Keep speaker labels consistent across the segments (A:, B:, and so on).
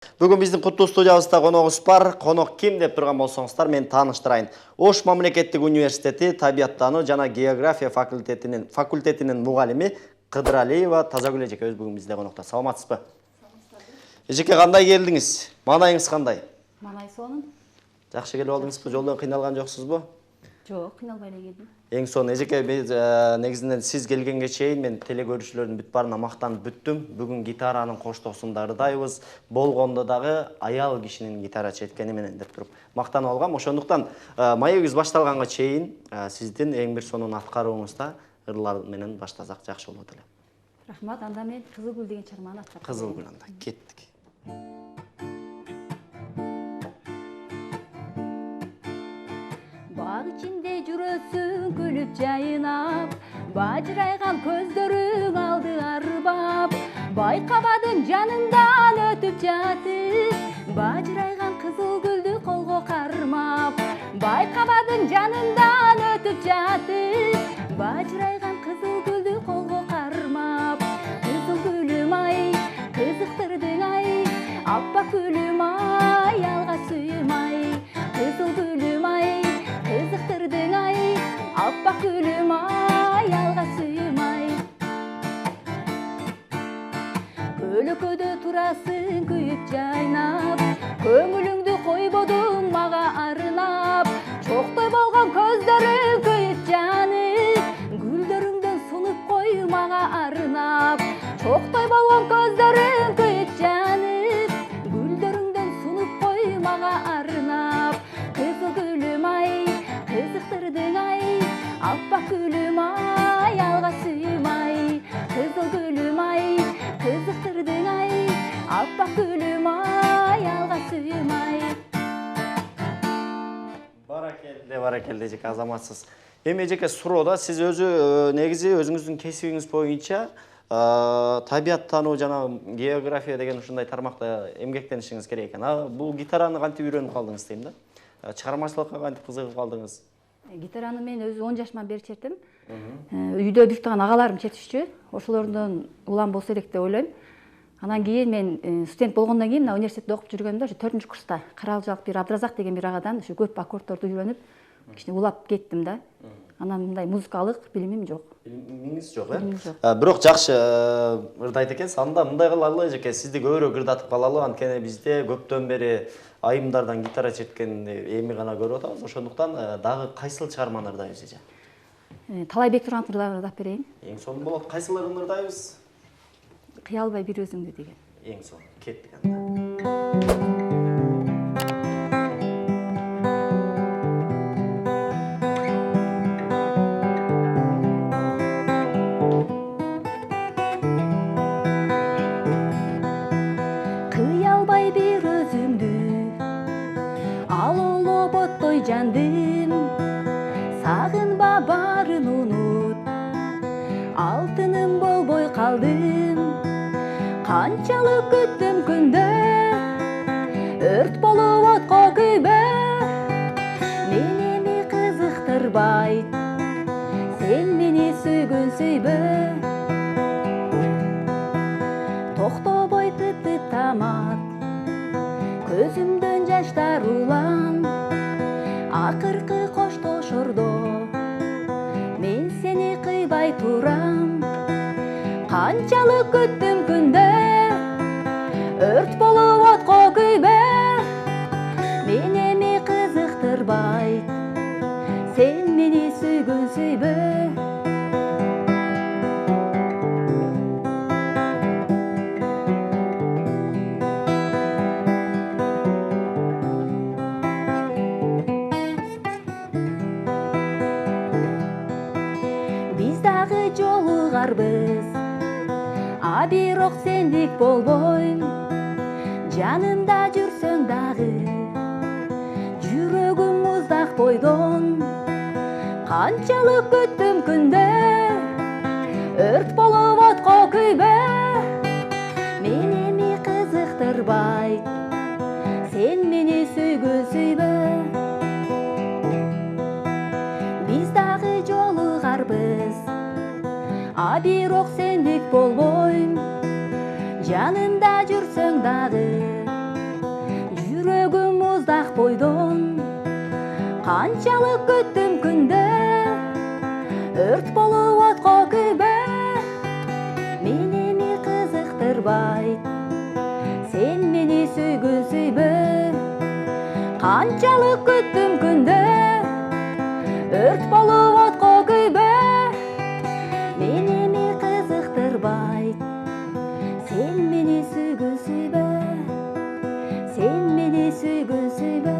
A: Бүгін біздің құтты студиябызда қонағымыз бар. Қонақ ким деп тұрған болсаңыздар, мен таныштырайын. Ош мамлекеттік университеті табиаттану жана география факультетінің мұғалімі Қыдыралиева Тазагүл эжеке өз бүгін бізде қонақта. Саламатсыз ба? Эжеке, қандай келдіңіз? Манайыңыз қандай?
B: Манай сонун.
A: Жақсы келіп алдыңыз ба? Жолдан қиналған жоқсыз ба?
B: Жоқ, қиналбай келдім.
A: Ең соңы эжеке, негізінен сіз келгенге чейин мен телекөрүүчүлөрдүн бүт барына мактанып бүттүм. Бүгүн гитаранын коштоосундардайбыз. Болгондо дагы аял кишинин гитара четкени менен деп туруп мактанып алгам. Ошондуктан маегибиз башталганга чейин сиздин эң бир сонун аткарууңузда ырлар менен баштасак жакшы болот эле.
B: Рахмат, анда мен Кызылгүл деген чарманы аткарып.
A: Кызылгүл, анда кеттик.
B: Баг ичинде жүрөсүң күлүп жайынап, бажырайган көздөрүң алды арбап, байкабадың жаныңдан өтүп жатып, бажырайган кызыл гүлдү колго кармап, байкабадың жаныңдан өтүп жатып, бажырайган кызыл гүлдү колго кармап, кызыл гүлүм ай, кызыктырдың ай, аппак гүлүм ай, алга сүйүм ай, кызыл гүлүм ай, кызыктырдың ай, аппак гүлүм ай, алга сүйүм ай. Көлөкөдө турасың күйүп жайнап, көңүлүңдү койбодуң мага арынап, чоктой болгон көздөрүң күйүп жанып, гүлдөрүңдөн сунуп кой мага арынап, чоктой болгон көздөрүң күйүп жанып, гүлдөрүңдөн сунуп кой мага арынап, кызыл гүлүм ай, кызыктырдың ай, аппак гүлүм ай, алга сүйүм ай, кызыл гүлүм ай, кызыктырдың ай, аппак гүлүм ай, алга сүйүм ай.
A: Баракелде эжеке, азаматсыз. Эми эжеке, суроо сиз негизи өзүңүздүн кесибиңиз боюнча табияттануу жана география деген ушундай тармакта эмгектенишиңиз керек экен. Бул гитараны кантип үйрөнүп калдыңыз дейм да? Чыгармачылыкка кантип кызыгып калдыңыз?
B: Гитараны мен өзү 10 жашыман бери чертем. Үйдө бир таган агаларым чертишчү. Ошолордон улам болсо элек деп ойлойм. Анан кийин мен студент болгондон кийин мына университетте окуп жүргөндө 4-курста Каралжалык бир Абдыразак деген бир агадан ушу көп аккордторду үйрөнүп, кичине улап кеттим да. Анан мындай музыкалык билимим жок.
A: Билимиңиз жок, э? Бирок жакшы ырдайт экенсиз. Анда мындай кылалы эжеке, сизди көбүрөөк ырдатып калалы. Анткени бизде көптөн бери айымдардан гитара четкенди эми гана көрүп атабыз. Ошондуктан дагы кайсыл чыгарманы ырдайбыз эже?
B: Талайбек Тургановдун ырдап берейин.
A: Эң сонун болот. Кайсыларын ырдайбыз?
B: Кыялбай бир өзүңдү деген.
A: Эң сонун. Кеттик анда.
B: Кыялбай бир өзүңдү, ал олоботтой жандым, сагынба баарын унут, алтыным болбой калдым, канчалык күттүм күндө, өрт болуп отко күйбө, мени кызыктырбайт, сен мени сүйгөн сүйбө, токтобой тып-тып тамат, көзүмдөн жаштар улам, акыркы коштошордо мен сени кыйбай турам, канчалык күттүм күндө, өрт болуп отко күйбө, мени кызыктырбайт, сен мени сүйгөн сүйбө. Жолугарбыз, а бирок сендик болбойм, жанымда жүрсөң дагы, жүрөгүм муздак бойдон, канчалык күттүм күндө, өрт болуп отко күйбө, мени кызыктырбайт, сен мени сүйгөн сүйбө. Биз дагы жолугарбыз, а бирок сендик болбойм, жанымда жүрсөң дагы, Канчалык күттүм күндө, өрт болуп отко күйбө. Мени кызыктырбайт, сен мени сүйгүн сүйбө. Канчалык күттүм күндө, өрт болуп отко күйбө. Мени кызыктырбайт, сен мени сүйгүн сүйбө. Сен мени сүйгүн сүйбө.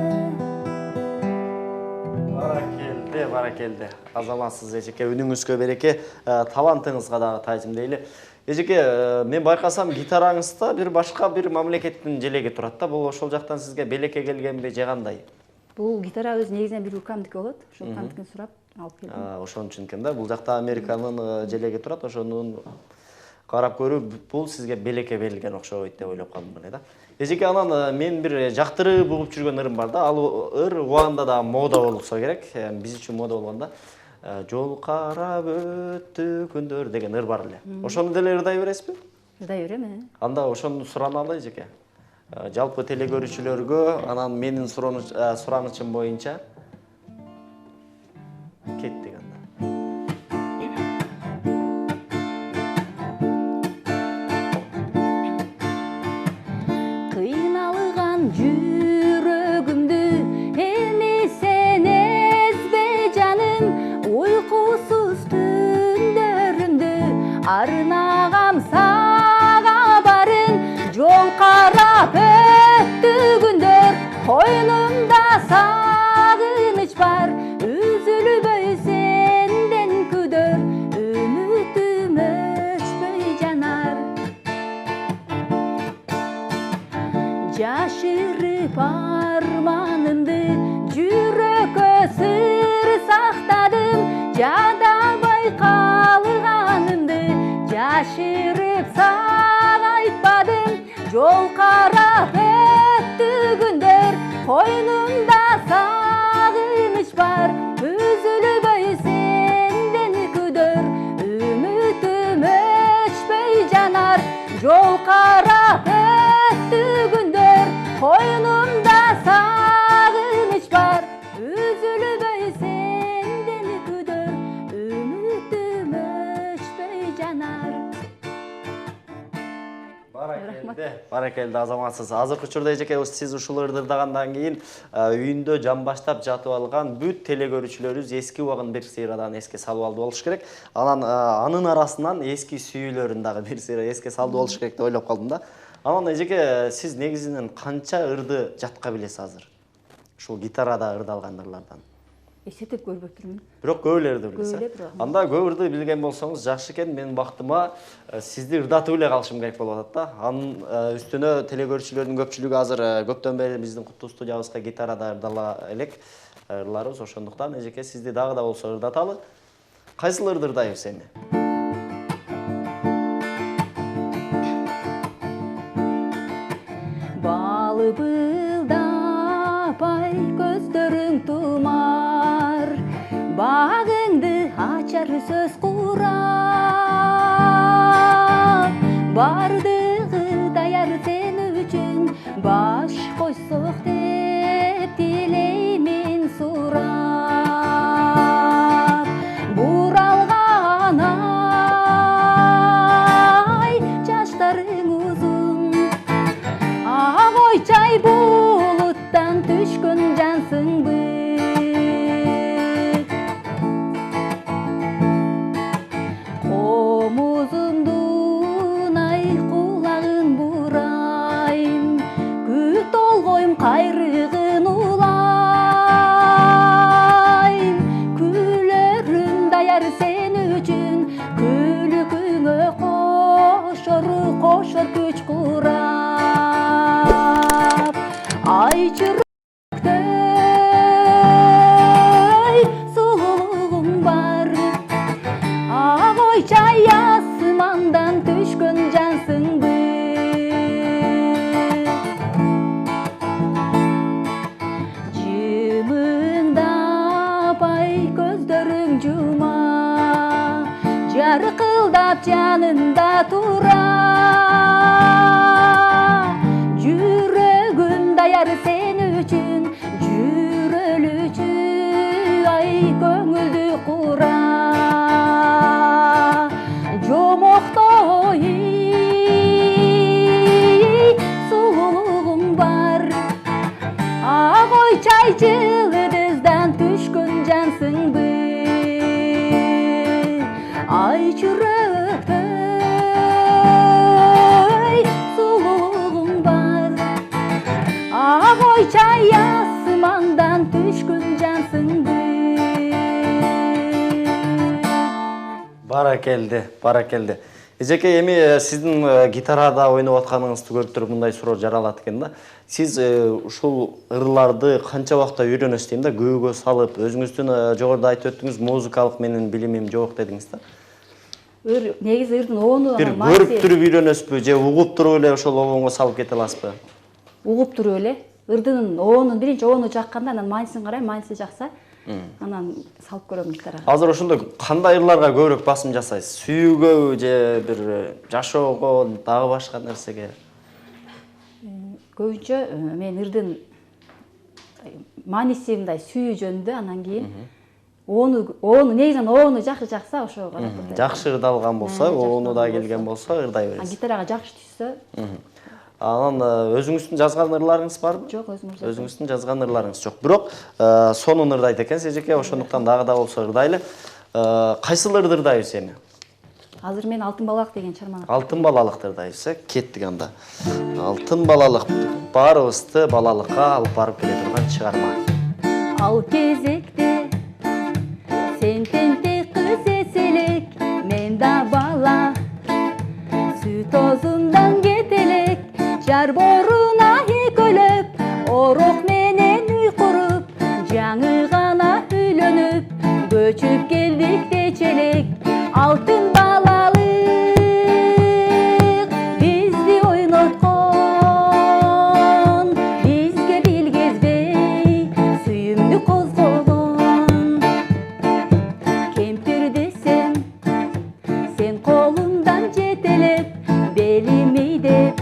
A: Баракелде. Азаматсыз эжеке, үнүңүзгө береке, талантыңызга дагы таазим дейли. Эжеке, мен байкасам гитараңызда бир башка бир мамлекеттин желеги турат да. Бул ошол жактан сизге белекке келгенби же кандай?
B: Бул гитара өзү негизинен бир укамдыкы болот. Ошол укамдыкын сурап алып келдим.
A: Ошон үчүн экен да. Бул жакта Американын желеги турат. Ошонун карап көрүү бул сизге белекке берилген окшойт деп ойлоп калдым эле да. Эжеке, анан мен бир жактырып угуп жүргөн ырым бар да. Ал ыр убагында да мода болсо керек. Биз үчүн мода болгондо жол карап өттү күндөр деген ыр бар эле. Ошону деле ырдай бересизби?
B: Ырдай берем.
A: Анда ошону сураналы эжеке. Жалпы теле көрүүчүлөргө анан менин суранычым боюнча кеттик анда.
B: Кыйналган жүрөгүмдү эми сен эзбе жаным, уйкусуз түндөрүмдү арнагам сага барын. Жол карап өттү күндөр, койнумда сагыныч бар. Үзүлбөй сенден күдөр, үмүтүм өчпөй жанар. Жашырып арманымды жүрөккө сыр сактадым. Жадабай калганымды жашырып сага айтпадым. Жол карап өттү күндөр, койнумда сагыныч бар. Үзүлбөй сенден күдөр, үмүтүм өчпөй жанар. Жол карап өттү күндөр, койнумда сагыныч бар. Үзүлбөй сенден күдөр, үмүтүм өчпөй жанар. Баракелде азаматсыз. Азыркы учурда эжеке сиз ушул ырдырдагандан кийин үйүндө жамбаштап жатып алган бүт теле көрүүчүлөрүбүз эски убагын бир сыйрадан эске салып алды болуш керек. Анан анын арасынан эски сүйүүлөрүн дагы бир сыйра эске салды болуш керек деп ойлоп калдым да. Анан эжеке, сиз негизинен канча ырды жатка билесиз азыр? Ушул гитарада ырдалган ырлардан. Эсептеп көрбөп турмун.
A: Бирок көп эле ырды билесиз. Анда көп ырды билген болсоңуз жакшы экен. Менин бактыма сизди ырдатып эле калышым керек болуп атат да. Анын үстүнө теле көрүүчүлөрдүн көпчүлүгү азыр көптөн бери биздин куттуу студиябызга гитарада ырдала элек ырларыбыз. Ошондуктан эжеке, сизди дагы да болсо ырдаталы. Кайсыл ырды ырдайбыз эми?
B: Балы былдапай көздөрүң тумар, багыңды ачар сөз курап. Бардыгы даяр сен үчүн, баш койсок деп тилеймин сурап. Буралган ай жаштарың узун, Ой-чай булуттан түшкөн жансыңбы? Комузумдун ай кулагын бурайм, күт олгойм кайрыгын улайм. Күлөрүм даяр сен үчүн, күлкүңө кошор күч курап. Ай жүрөктөй сулуулугуң бар, ой-чай асмандан түшкөн жансыңбы? Жымыңдапай көздөрүң жума, жаркылдап жанында тура. Жүрөгүм даяр сен үчүн, жүрөлүчү Ayçı yıldızdan düşkün cansın bu. Ay çırıktay suluğun var. Oyça yasmandan düşkün cansın bu.
A: Barakelди, barakelди. Эжеке, эми сиздин гитарада ойноп атканыңызды көрүп туруп мындай суроо жаралат экен да. Сиз ушул ырларды канча убакта үйрөнөсүз дейм да, көөгө салып, өзүңүздүн жогоруда айтып өттүңүз, музыкалык менен билимим жок дедиңиз да.
B: Негизи ырдын обону
A: Бир көрүп туруп үйрөнөсүзбү же угуп туруп эле ошол обонго салып кете аласызбы?
B: Угуп туруп эле. Ырдынын обонун биринчи обону жакканда анан маанисин карайм, маанisi жакса, анан салып көрөм гитарага.
A: Азыр ошондо кандай ырларга көбүрөөк басым жасайсыз? Сүйүүгө же бир жашоого, дагы башка нерсеге?
B: Көбүнчө мен ырдын мааниси мындай сүйүү жөнүндө, анан кийин обону негизинен обону жакшы жакса ошого карап.
A: Жакшы ырдалган болсо, обону да келген болсо ырдай бересиз.
B: Гитарага жакшы түшсө.
A: Анан өзүңүздүн жазган ырларыңыз барбы?
B: Жок,
A: Өзүңүздүн жазган ырларыңыз жок. Бирок сонун ырдайт экенсиз эжеке, ошондуктан дагы да болсо ырдайлы. Кайсыл ырды ырдайбыз эми?
B: Азыр мен Алтын балалык деген чарманы.
A: Алтын балалыкты ырдайбыз, кеттик анда. Алтын балалык баарыбызды балалыкка алып барып келе турган чыгарма.
B: Ал кезекте сен тентек кыз эселек, мен да бала. Süt ozundan getelek, jar boruна ekölöp, orok menen uy kurup, жаңы гана үйлөнүp, көчүp келдик дечелек. Алтын балалык бизди ойноткон, бизге билгезбей сүйүмдү козгогон. Кемпир десем сен колумдан жетелеп, белимей деп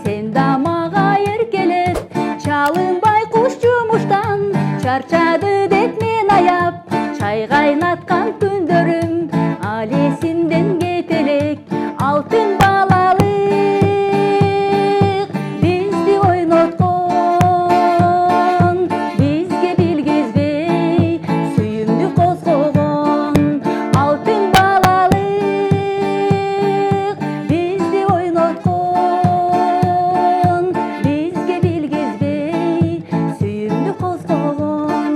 B: сен да мага эркелеп, чалынбай куш жумуштан чарчады деп мен аяп, чай кайнаткан күндөрүм ал эсимден кетелек. Алтын балалык бизди ойноткон, бизге билгезбей сүйүмдү козгогон. Алтын балалык бизди ойноткон, бизге билгезбей сүйүмдү козгогон,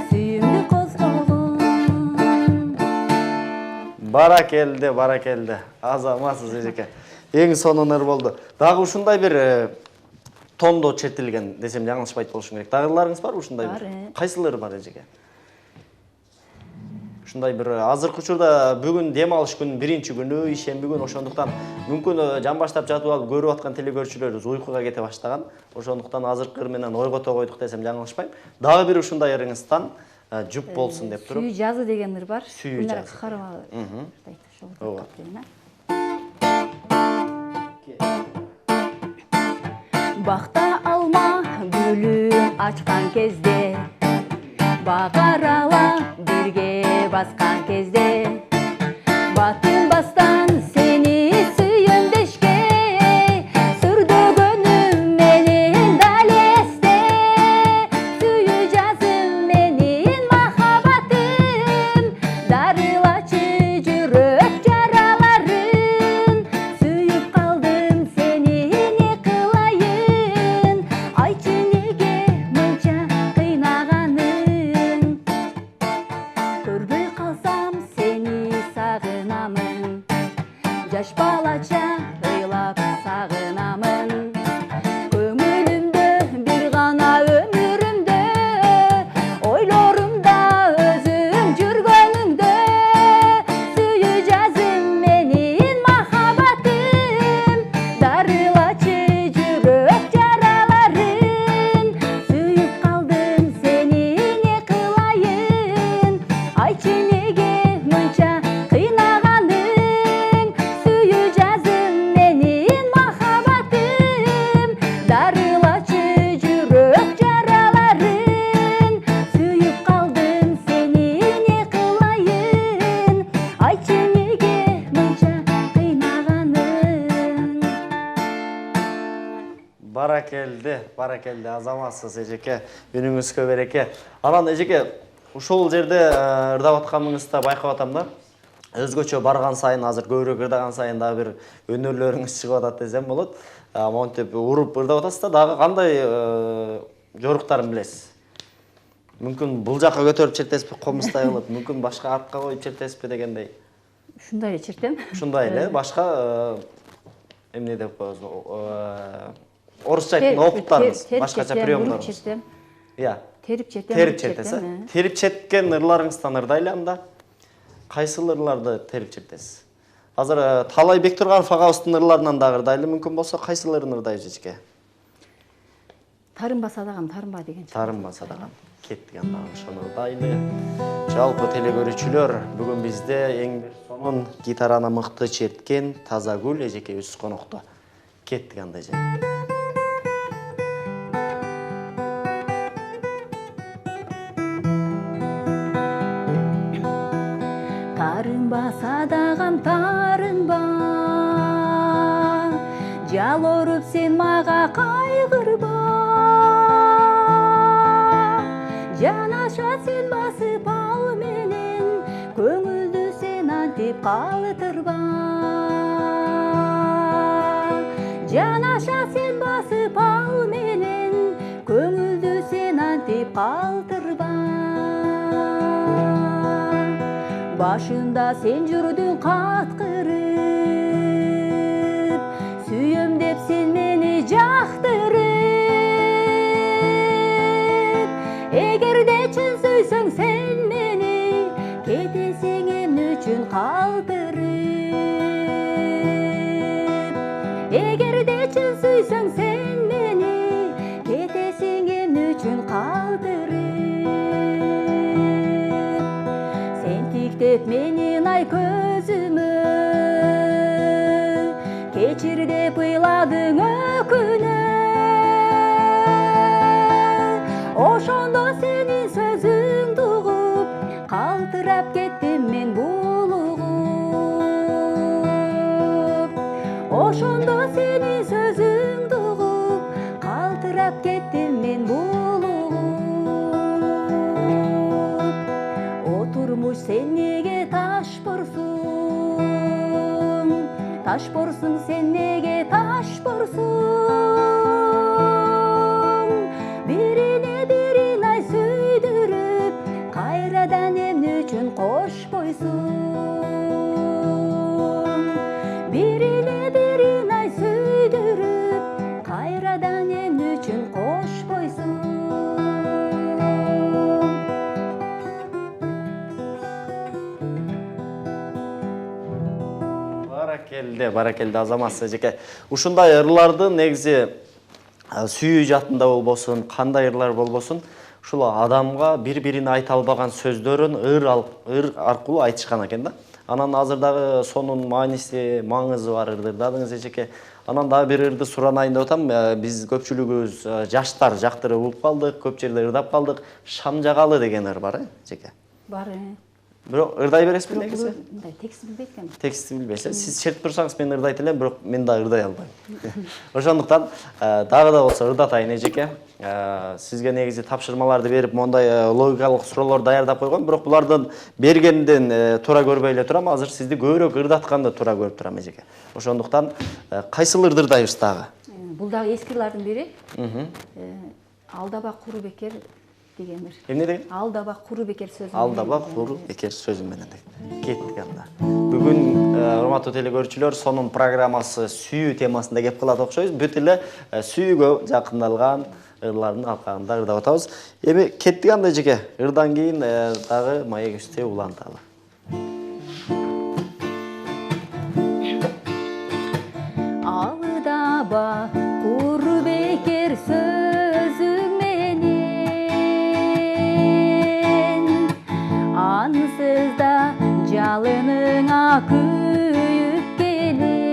B: сүйүмдү козгогон.
A: Баракелди, баракелди. Азаматсыз эжеке. Эң сонун ыр болду. Дагы ушундай бир тондо чертилген десем жаңылышпайт болушум керек. Дагы ырларыңыз бар ушундай бир? Кайсыл ыр бар эжеке? Ушундай бир азыркы учурда бүгүн дем алыш күнүнүн биринчи күнү, ишемби күн, ошондуктан мүмкүн жан баштап жатып алып көрүп аткан телекөрүүчүлөрүбүз уйкуга кете баштаган. Ошондуктан азыркы ыр менен ойгото койдук десем жаңылышпайм. Дагы бир ушундай ырыңыздан жуп болсун деп туруп.
B: Сүйүү жазы деген ыр бар.
A: Сүйүү жазы.
B: Кахарова.
A: Ооба.
B: Бакта алма гүлү ачкан кезде, багарала бирге баскан кезде, батын бастан сени сүйөм дешке, сүрдөгөнүм менен дал эсте, сүйүү жазым менин махаббатым, дарылачы жүрөк жараларын, сүйүп калдым сени не кылайын, айчы неге мынча кыйнаганын, көрбөй калсам сени сагынамын,
A: Баракелди, азаматсыз эжеке, үнүңүзгө береке. Анан эжеке, ушул жерде ырдап атканыңызды байкап атам да. Өзгөчө барган сайын, азыр көбүрөөк ырдаган сайын дагы бир өнөрлөрүңүз чыгып атат десем болот. Монтип уруп ырдап атасыз да, дагы кандай жоруктарын билесиз? Мүмкүн бул жакка көтөрүп чертесизби, комуздай кылып, мүмкүн башка артка коюп чертесизби дегендей.
B: Ушундай эле чертем.
A: Ушундай эле, башка эмне деп коебуз? Орусча айтканда опыттарыңыз, башкача приемдарыңыз.
B: Чертем.
A: Иә.
B: Терип чертем.
A: Терип чертесиз. Терип черткен ырларыңыздан ырдайлы анда. Кайсыл ырларды терип чертесиз? Азыр Талай Бектурганов агабыздын ырларынан дагы ырдайлы, мүмкүн болсо кайсыларын ырдайбыз эчке?
B: Тарынба садагам, тарынба деген.
A: Тарынба садагам. Кеттик анда ошону ырдайлы. Жалпы телекөрүүчүлөр, бүгүн бизде эң бир сонун гитараны мыкты черткен Тазагүл эжекебиз конокто. Кеттик анда эже.
B: Тарынба садагам, тарынба, жал оруп сен мага кайгырба. Жанаша сен басып ал менен, көңүлдү сен антип калтырба. Жанаша сен басып ал менен, көңүлдү сен антип калтырба. Башында сен жүрдүң каткырып, сүйөм деп сен мени жактырып. Эгерде чын сүйсөң сен мени, кетесиң эмне үчүн калтырып. Эгерде чын сүйсөң сен мени, кетесиң эмне үчүн калтырып. Тиктеп менин ай көзүмө, кечир деп ыйладың өкүнө. Ошондо сенин сөзүңдү угуп, калтырап кеттим мен булугуп. Ошондо сенин сөзүңдү угуп, калтырап кеттим мен булугуп. Отурмуш сен неге таш борсуң? Таш борсуң сен неге таш борсуң? Бирине бирин ай сүйдүрүп, кайрадан эмне үчүн кошпойсуң? Бирине бирин ай сүйдүрүп, кайрадан эмне үчүн кошпойсуң?
A: Баракелде азаматсыз эжеке. Ушундай ырларды негизи сүйүү жатында болбосун, кандай ырлар болбосун, ушул адамга бири-бирине айта албаган сөздөрүн ыр аркылуу айтышкан экен да. Анан азыр дагы сонун мааниси, маңызы бар ырды ырдадыңыз эжеке. Анан дагы бир ырды суранайын деп атам. Биз көпчүлүгүбүз жаштар жактырып угуп калдык, көп жерде ырдап калдык. Шам жагалы деген ыр бар, эжеке.
B: Бар.
A: Бирок ырдай бересизби негизи?
B: Мындай текстти билбейт экенмин.
A: Текстти билбейсиз. Сиз чертип турсаңыз мен ырдайт элем, бирок мен да ырдай албайм. Ошондуктан дагы да болсо ырдатайын эжеке. Сизге негизи тапшырмаларды берип, мондай логикалык суроолор даярдап койгом, бирок булардын бергенден туура көрбөй эле турам. Азыр сизди көбүрөөк ырдатканды туура көрүп турам эжеке. Ошондуктан кайсыл ырды ырдайбыз дагы?
B: Бул дагы эски ырлардын бири. Алдаба куру бекер деген ыр.
A: Эмне деген?
B: Алдаба куру бекер сөзү.
A: Алдаба куру бекер сөзү менен. Кеттик анда. Бүгүн урматтуу телекөрүүчүлөр, сонун программасы сүйүү темасында кеп кылат окшойбуз. Бүт эле сүйүүгө жакындалган ырлардын алкагында ырдап атабыз. Эми кеттик анда эжеке. Ырдан кийин дагы маегибизди уланталы.
B: Алдаба куру бекер сөзүң ансыз да жалыныңа күйүп келем.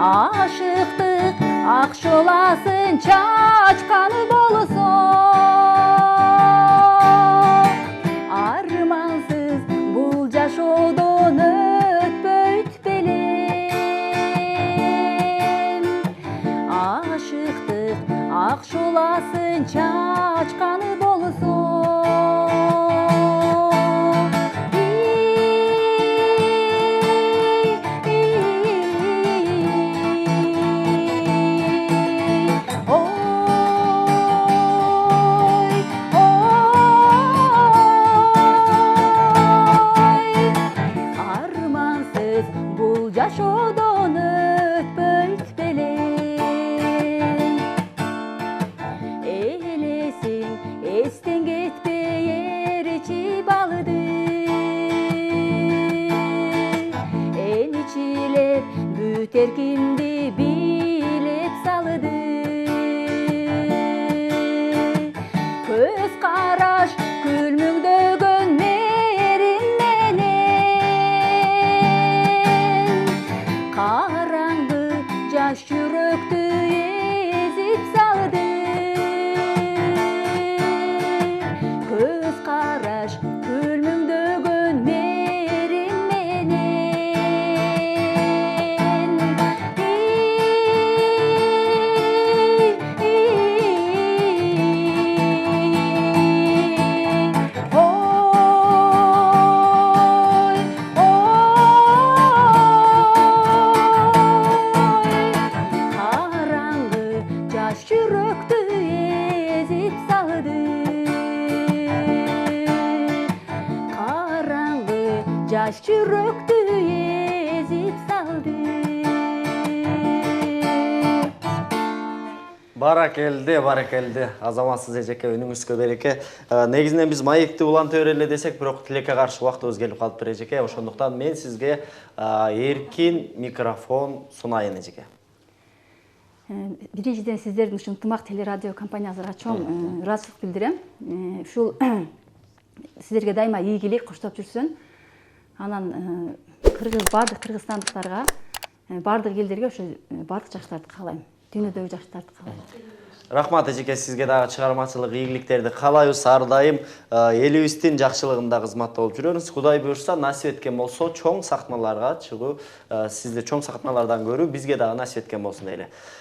B: Ашыктык акшоласын чачканы болсо, армансыз бул жашоодон өтпөйт белем. буласын чачканы болсо. Armansız bul yaşodan ötpöyt belen. Eylesin esten gitmeyer içi balıdı. En içiler büter kimdi bilip salıdı. Köz karaş külmüngde gönmerin menen. Karandı jaş yürekti ezip saldı. Köz karaş külmüngde gönmerin menen. Karangı jaş yürekti ezip saldı. Karangı jaş yürekti ezip saldı.
A: Баракелди. Азаматсыз эжеке, үнүңүзгө береке. Негизинен биз маекти улантып берели десек, бирок тилекке каршы убактыбыз келип калыптыр эжеке. Ошондуктан мен сизге эркин микрофон сунайын эжеке.
B: Биринчиден сиздердин ушул ынтымак телерадио компаниясына чоң ыраазычылык билдирем. Ушул сиздерге дайыма ийгилик коштоп жүрсүн. Анан бардык кыргызстандыктарга, бардык элдерге ошо бардык жакшыларды каалайм. Дүйнөдөгү жакшыларды каалайм.
A: Рахмат эжеке, сизге дагы чыгармачылык ийгиликтерди каалайбыз. Ар дайым элибиздин жакшылыгында кызматта болуп жүрөбүз. Кудай буюрса, насип эткен болсо, чоң сахналарга чыгуу, сизди чоң сахналардан көрүү бизге дагы насип эткен болсун дейли.